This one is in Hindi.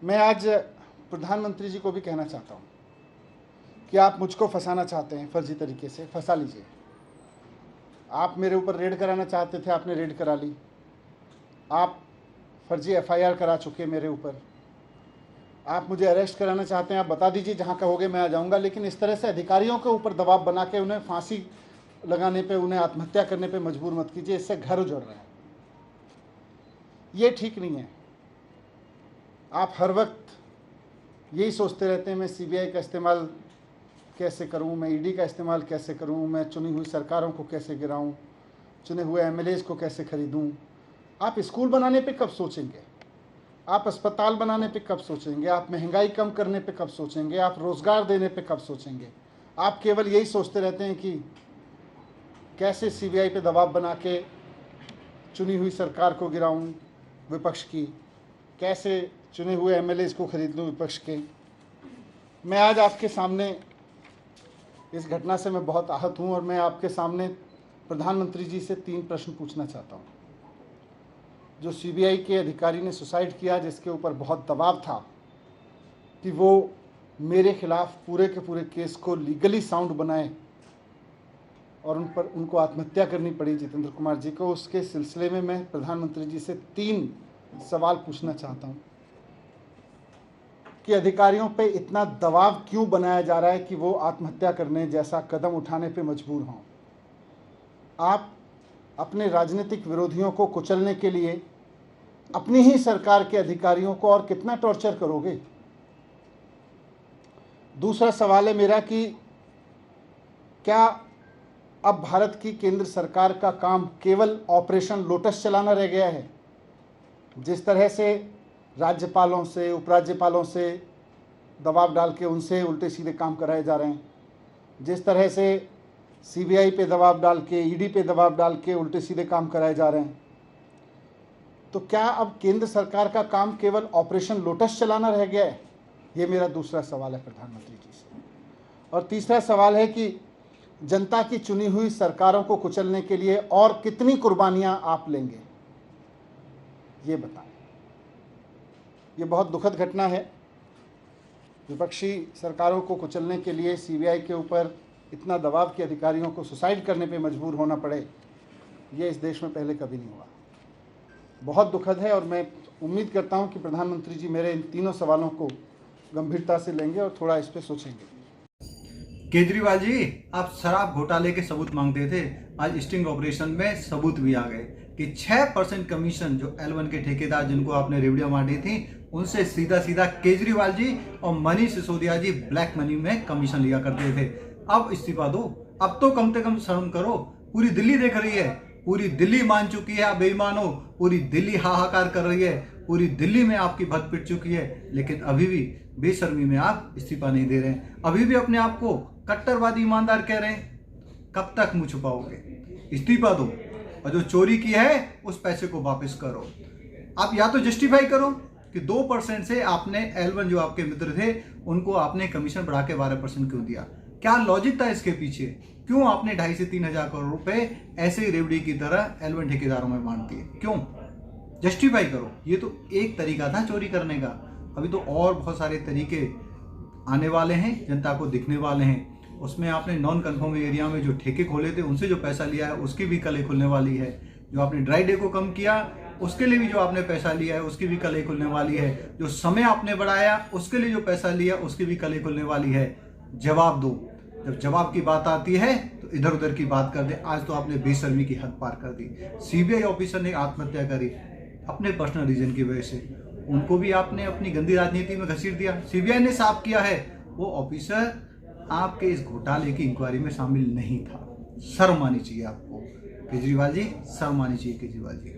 मैं आज प्रधानमंत्री जी को भी कहना चाहता हूँ कि आप मुझको फंसाना चाहते हैं, फर्जी तरीके से फंसा लीजिए। आप मेरे ऊपर रेड कराना चाहते थे, आपने रेड करा ली। आप फर्जी एफआईआर करा चुके मेरे ऊपर। आप मुझे अरेस्ट कराना चाहते हैं, आप बता दीजिए, जहाँ कहोगे मैं आ जाऊँगा। लेकिन इस तरह से अधिकारियों के ऊपर दबाव बना के उन्हें फांसी लगाने पे, उन्हें आत्महत्या करने पे मजबूर मत कीजिए। इससे घर उजड़ रहे हैं, ये ठीक नहीं है। आप हर वक्त यही सोचते रहते हैं मैं सीबीआई का इस्तेमाल कैसे करूं, मैं ईडी का इस्तेमाल कैसे करूं, मैं चुनी हुई सरकारों को कैसे गिराऊं, चुने हुए एमएलएज को कैसे खरीदूं। आप स्कूल बनाने पे कब सोचेंगे? आप अस्पताल बनाने पे कब सोचेंगे? आप महंगाई कम करने पे कब सोचेंगे? आप रोज़गार देने पे कब सोचेंगे? आप केवल यही सोचते रहते हैं कि कैसे सीबीआई पे दबाव बना के चुनी हुई सरकार को गिराऊं विपक्ष की, कैसे चुने हुए एमएलएज को खरीद लूँ विपक्ष के। मैं आज आपके सामने इस घटना से मैं बहुत आहत हूँ और मैं आपके सामने प्रधानमंत्री जी से 3 प्रश्न पूछना चाहता हूँ। जो सीबीआई के अधिकारी ने सुसाइड किया, जिसके ऊपर बहुत दबाव था कि वो मेरे खिलाफ पूरे के पूरे केस को लीगली साउंड बनाए और उनको आत्महत्या करनी पड़ी जितेंद्र कुमार जी को, उसके सिलसिले में मैं प्रधानमंत्री जी से 3 सवाल पूछना चाहता हूँ कि अधिकारियों पे इतना दबाव क्यों बनाया जा रहा है कि वो आत्महत्या करने जैसा कदम उठाने पे मजबूर हों। आप अपने राजनीतिक विरोधियों को कुचलने के लिए अपनी ही सरकार के अधिकारियों को और कितना टॉर्चर करोगे? दूसरा सवाल है मेरा कि क्या अब भारत की केंद्र सरकार का काम केवल ऑपरेशन लोटस चलाना रह गया है? जिस तरह से राज्यपालों से, उपराज्यपालों से दबाव डाल के उनसे उल्टे सीधे काम कराए जा रहे हैं, जिस तरह से सीबीआई पे दबाव डाल के, ईडी पे दबाव डाल के उल्टे सीधे काम कराए जा रहे हैं, तो क्या अब केंद्र सरकार का काम केवल ऑपरेशन लोटस चलाना रह गया है? ये मेरा दूसरा सवाल है प्रधानमंत्री जी से। और तीसरा सवाल है कि जनता की चुनी हुई सरकारों को कुचलने के लिए और कितनी कुर्बानियां आप लेंगे, ये बताएं। ये बहुत दुखद घटना है। विपक्षी सरकारों को कुचलने के लिए सीबीआई के ऊपर इतना दबाव कि अधिकारियों को सुसाइड करने पे मजबूर होना पड़े, ये इस देश में पहले कभी नहीं हुआ। बहुत दुखद है और मैं उम्मीद करता हूं कि प्रधानमंत्री जी मेरे इन तीनों सवालों को गंभीरता से लेंगे और थोड़ा इस पर सोचेंगे। केजरीवाल जी, आप शराब घोटाले के सबूत मांगते थे, आज स्टिंग ऑपरेशन में सबूत भी आ गए कि 6% कमीशन जो L1 के ठेकेदार जिनको आपने रेवड़ियां बांटी थी, उनसे सीधा सीधा केजरीवाल जी और मनीष सिसोदिया जी ब्लैक मनी में कमीशन लिया करते थे। अब इस्तीफा दो, अब तो कम से कम शर्म करो। पूरी दिल्ली देख रही है, पूरी दिल्ली मान चुकी है आप बेईमान हो, पूरी दिल्ली हाहाकार कर रही है, पूरी दिल्ली में आपकी भत पिट चुकी है, लेकिन अभी भी बेशर्मी में आप इस्तीफा नहीं दे रहे हैं, अभी भी अपने आप को कट्टरवादी ईमानदार कह रहे हैं। कब तक मुंह छुपाओगे? इस्तीफा दो और जो चोरी की है उस पैसे को वापस करो। आप या तो जस्टिफाई करो कि 2% से आपने L1 जो आपके मित्र थे उनको आपने कमीशन बढ़ा के 12% क्यों दिया? क्या लॉजिक था इसके पीछे? क्यों आपने 2.5 से 3 हजार करोड़ रुपए ऐसे ही रेवड़ी की तरह L1 ठेकेदारों में बांट दिए? क्यों? जस्टिफाई करो। ये तो एक तरीका था चोरी करने का, अभी तो और बहुत सारे तरीके आने वाले हैं, जनता को दिखने वाले हैं। उसमें आपने नॉन कन्फर्म एरिया में जो ठेके खोले थे उनसे जो पैसा लिया है उसकी भी कल खुलने वाली है। जो आपने ड्राई डे को कम किया उसके लिए भी जो आपने पैसा लिया है उसकी भी कल खुलने वाली है। जो समय आपने बढ़ाया उसके लिए जो पैसा लिया उसकी भी कल खुलने वाली है। जवाब दो। जब जवाब की बात आती है तो इधर उधर की बात कर दे। आज तो आपने बेशर्मी की हद पार कर दी। सीबीआई ऑफिसर ने आत्महत्या करी अपने पर्सनल रीजन की वजह से, उनको भी आपने अपनी गंदी राजनीति में घसीट दिया। सीबीआई ने साफ किया है वो ऑफिसर आपके इस घोटाले की इंक्वायरी में शामिल नहीं था। शर्म आनी चाहिए आपको केजरीवाल जी, शर्म आनी चाहिए केजरीवाल जी।